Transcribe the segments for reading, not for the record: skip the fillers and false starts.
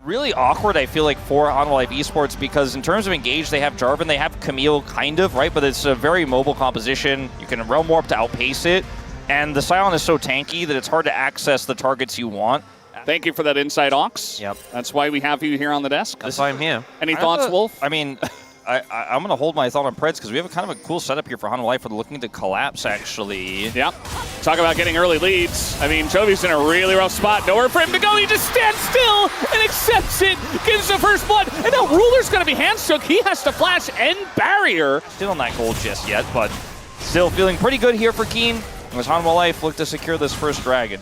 really awkward, I feel like, for Hanwha Life Esports, because in terms of engage, they have Jarvan, they have Camille, kind of, right? But it's a very mobile composition. You can realm warp to outpace it, and the Scion is so tanky that it's hard to access the targets you want. Thank you for that insight, Ox. Yep. That's why we have you here on the desk. That's why I'm here. Any thoughts, Wolf? I mean, I'm going to hold my thought on Preds because we have a kind of a cool setup here for Hanwha Life. We're looking to collapse, actually. Yep. Talk about getting early leads. I mean, Chovy's in a really rough spot. Nowhere for him to go. He just stands still and accepts it. Gives the first blood. And now Ruler's going to be handshook. He has to flash end barrier. Still on that gold just yet, but still feeling pretty good here for Keen. As Hanwha Life look to secure this first dragon.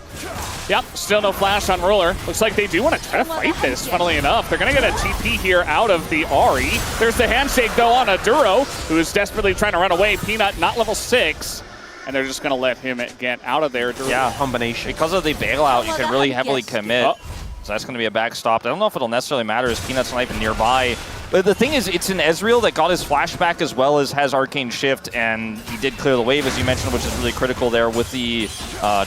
Yep, still no flash on Ruler. Looks like they do want to try to fight this, funnily enough. They're going to get a TP here out of the Ahri. There's the handshake, though, on Aduro, who is desperately trying to run away. Peanut, not level 6. And they're just going to let him get out of there. Aduro. Yeah, combination. Because of the bailout, you can really heavily commit. So that's going to be a backstop. I don't know if it'll necessarily matter as Peanut's not even nearby. But the thing is, it's an Ezreal that got his flashback as well as has Arcane Shift, and he did clear the wave, as you mentioned, which is really critical there with the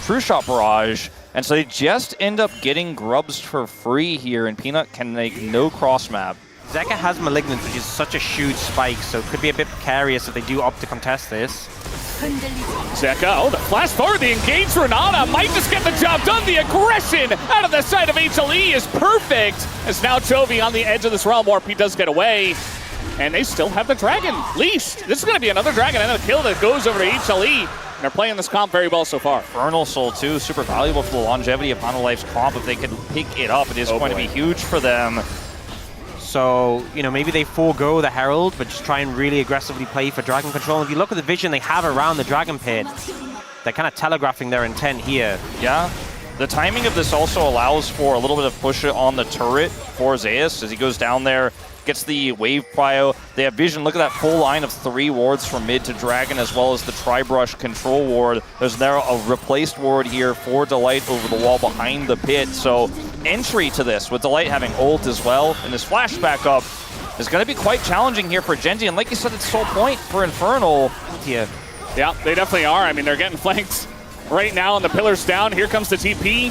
True Shot Barrage. And so they just end up getting grubs for free here, and Peanut can make no cross map. Zeka has Malignant, which is such a huge spike, so it could be a bit precarious if they do opt to contest this. Zeka, oh, the flash forward, the engaged Renata might just get the job done. The aggression out of the side of HLE is perfect. As now Chovy on the edge of this realm warp, he does get away. And they still have the dragon leashed. This is going to be another dragon and a kill that goes over to HLE. They're playing this comp very well so far. Infernal Soul, too, super valuable for the longevity of Hanwha Life's comp. If they can pick it up, it is going to be huge for them. So, you know, maybe they forego the Herald, but just try and really aggressively play for Dragon Control. If you look at the vision they have around the Dragon Pit, they're kind of telegraphing their intent here. Yeah. The timing of this also allows for a little bit of push on the turret for Zeus as he goes down there, gets the wave prio. They have vision. Look at that full line of 3 wards from mid to Dragon, as well as the Tri-Brush control ward. There's now a replaced ward here for Delight over the wall behind the pit. So entry to this with Delight having ult as well, and his flashback up is going to be quite challenging here for Gen.G. And like you said, it's sole point for Infernal here. Yeah, they definitely are. I mean, they're getting flanked right now, and the pillar's down. Here comes the TP.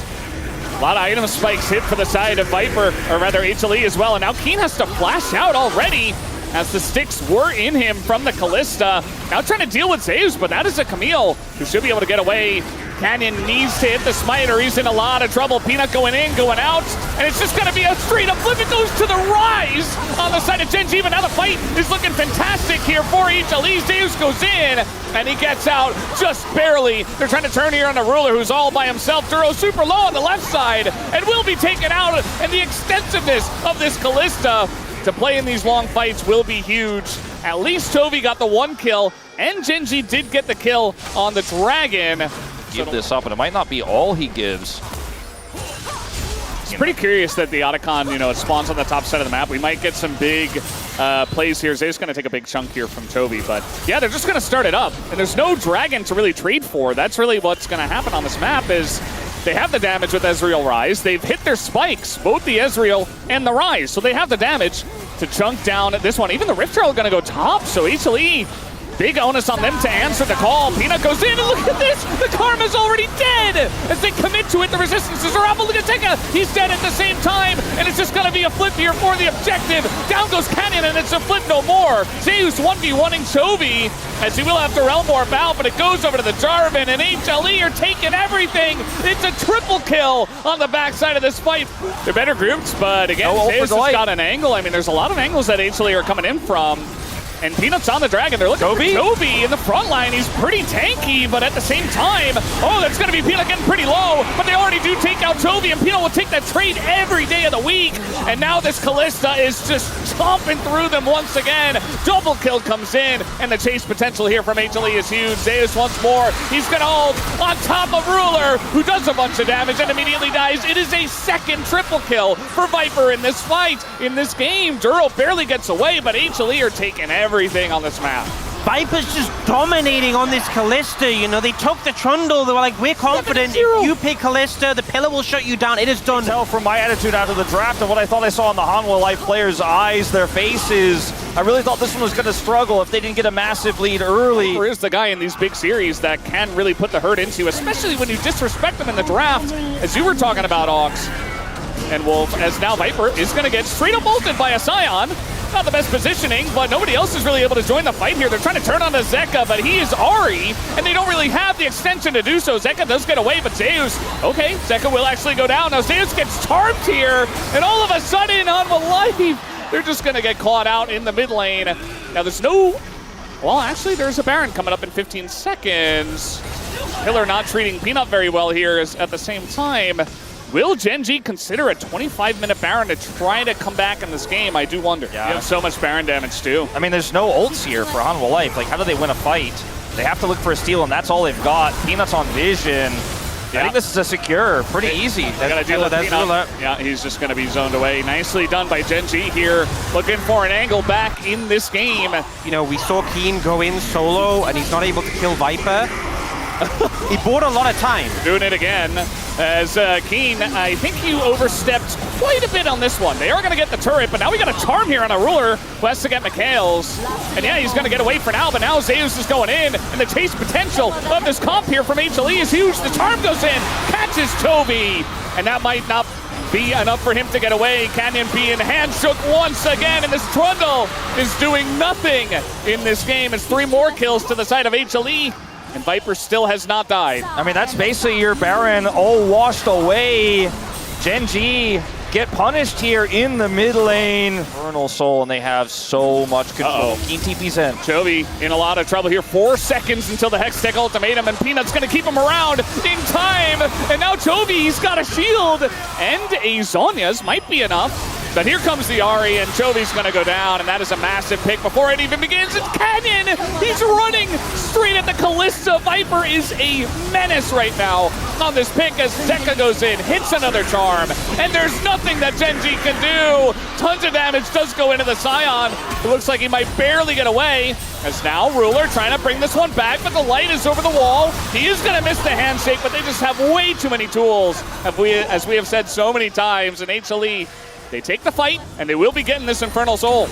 A lot of item spikes hit for the side of Viper, or rather HLE as well. And now Keen has to flash out already as the sticks were in him from the Callista. Now trying to deal with Zeus, but that is a Camille who should be able to get away. Canyon needs to hit the smite or he's in a lot of trouble. Peanut going in, going out, and it's just going to be a straight up flip. It goes to the rise on the side of Gen.G, but now the fight is looking fantastic here for HLE. Zeus goes in, and he gets out just barely. They're trying to turn here on the Ruler, who's all by himself. Duro super low on the left side, and will be taken out, and the extensiveness of this Callista to play in these long fights will be huge. At least Chovy got the 1 kill, and Gen.G did get the kill on the Dragon. Give this up, and it might not be all he gives. It's pretty curious that the Otacon, you know, it spawns on the top side of the map. We might get some big plays here. Zay's going to take a big chunk here from Chovy, but yeah, they're just going to start it up. And there's no dragon to really trade for. That's really what's going to happen on this map is they have the damage with Ezreal Rise. They've hit their spikes, both the Ezreal and the Rise. So they have the damage to chunk down this one. Even the Rift Herald going to go top, so HLE, big onus on them to answer the call. Peanut goes in, and look at this! The Karma's already dead! As they commit to it, the resistances are up. Look at Zeka! He's dead at the same time, and it's just gonna be a flip here for the objective. Down goes Canyon, and it's a flip no more. Zeus 1v1ing Chovy, as he will have to realm warp out, but it goes over to the Jarvan, and HLE are taking everything! It's a triple kill on the backside of this fight. They're better groups, but again, Zeus has got an angle. I mean, there's a lot of angles that HLE are coming in from. And Peanut's on the Dragon. They're looking for Chovy in the front line. He's pretty tanky, but at the same time, oh, that's going to be Peanut getting pretty low, but they already do take out Chovy, and Peanut will take that trade every day of the week. And now this Callista is just chomping through them once again. Double kill comes in, and the chase potential here from HLE is huge. Zeus once more. He's going to hold on top of Ruler, who does a bunch of damage and immediately dies. It is a second triple kill for Viper in this fight, in this game. Duro barely gets away, but HLE are taking everything on this map. Viper's just dominating on this Callista, you know, they took the Trundle, they were like, we're confident, if you pick Callista, the pillar will shut you down, it is done. Tell from my attitude after the draft and what I thought I saw in the Hanwha Life players' eyes, their faces, I really thought this one was going to struggle if they didn't get a massive lead early. There is the guy in these big series that can really put the hurt into, especially when you disrespect them in the draft, as you were talking about, Ox. and Wolf, as now Viper is going to get straight up ulted by a Scion. Not the best positioning, but nobody else is really able to join the fight here. They're trying to turn on to Zeka, but he is Ari, and they don't really have the extension to do so. Zeka does get away, but Zeus, okay, Zeka will actually go down. Now Zeus gets tarped here, and all of a sudden, Hanwha Life, they're just going to get caught out in the mid lane. Now there's no... Well, actually, there's a Baron coming up in 15 seconds. Pillar not treating Peanut very well here at the same time. Will Gen.G consider a 25-minute Baron to try to come back in this game? I do wonder. Yeah. You have so much Baron damage, too. I mean, there's no ults here for Hanwha Life. Like, how do they win a fight? They have to look for a steal, and that's all they've got. Peanut's on vision. Yeah. I think this is a secure. Pretty easy. They got to deal with Peanut. Yeah, he's just going to be zoned away. Nicely done by Gen.G here, looking for an angle back in this game. You know, we saw Keen go in solo, and he's not able to kill Viper. He bought a lot of time. Doing it again, as Keen, I think you overstepped quite a bit on this one. They are going to get the turret, but now we got a charm here on a ruler who has to get Mikhail's. And yeah, he's going to get away for now, but now Zeus is going in, and the chase potential of this comp here from HLE is huge. The charm goes in, catches Toby, and that might not be enough for him to get away. Canyon being handshook once again, and this Trundle is doing nothing in this game. It's 3 more kills to the side of HLE. And Viper still has not died. I mean, that's basically your Baron all washed away. Gen.G get punished here in the mid lane. Infernal Soul, and they have so much control. Keen TP's in. Chovy in a lot of trouble here. 4 seconds until the Hextech ultimatum, and Peanut's going to keep him around in time. And now Chovy, he's got a shield, and a Zhonya's might be enough. But here comes the Ari, and Chovy's going to go down, and that is a massive pick before it even begins. It's Canyon! He's running straight at the Kalista. Viper is a menace right now on this pick as Zeka goes in, hits another charm, and there's nothing that Gen.G can do. Tons of damage does go into the Scion. It looks like he might barely get away, as now Ruler trying to bring this one back, but the light is over the wall. He is going to miss the handshake, but they just have way too many tools, as we have said so many times, and HLE, they take the fight, and they will be getting this Infernal Soul.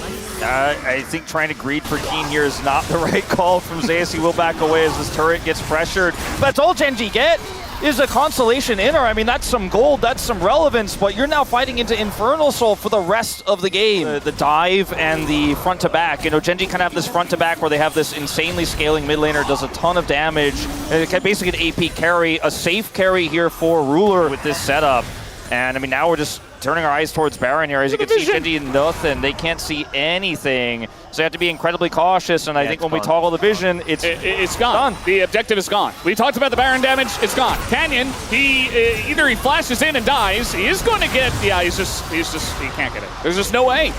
I think trying to greed for Keen here is not the right call from Zeus. He will back away as this turret gets pressured. But that's all Gen.G get is a consolation inner. I mean, that's some gold, that's some relevance, but you're now fighting into Infernal Soul for the rest of the game. The dive and the front to back. You know, Gen.G kind of have this front to back where they have this insanely scaling mid laner, does a ton of damage. And it can basically an AP carry, a safe carry here for Ruler with this setup. And I mean, now we're just turning our eyes towards Baron here. As you can see, Gen.G nothing. They can't see anything. So you have to be incredibly cautious. And I think when we toggle the vision, it's gone. The objective is gone. We talked about the Baron damage. It's gone. Canyon, either he flashes in and dies. He is going to get, yeah, he can't get it. There's just no way.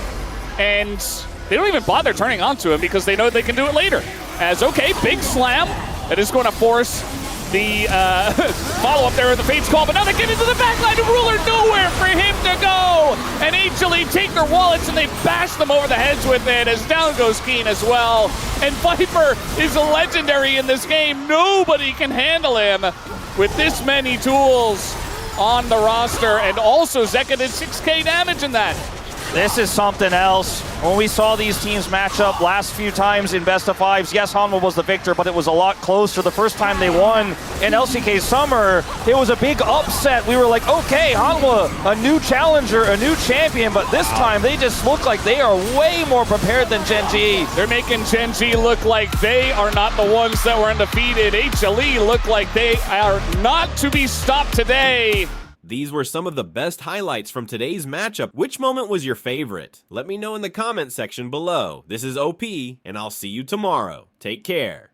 And they don't even bother turning onto him because they know they can do it later. As, okay, big slam. That is going to force the follow-up there with the Fates call, but now they get into the backline of Ruler, nowhere for him to go! And HLE take their wallets and they bash them over the heads with it as down goes Keen as well. And Viper is legendary in this game. Nobody can handle him with this many tools on the roster, and also Zeka did 6k damage in that. This is something else. When we saw these teams match up last few times in best of fives, yes, Hanwha was the victor, but it was a lot closer. The first time they won in LCK Summer, it was a big upset. We were like, okay, Hanwha, a new challenger, a new champion, but this time they just look like they are way more prepared than Gen.G. They're making Gen.G look like they are not the ones that were undefeated. HLE look like they are not to be stopped today. These were some of the best highlights from today's matchup. Which moment was your favorite? Let me know in the comment section below. This is OP, and I'll see you tomorrow. Take care.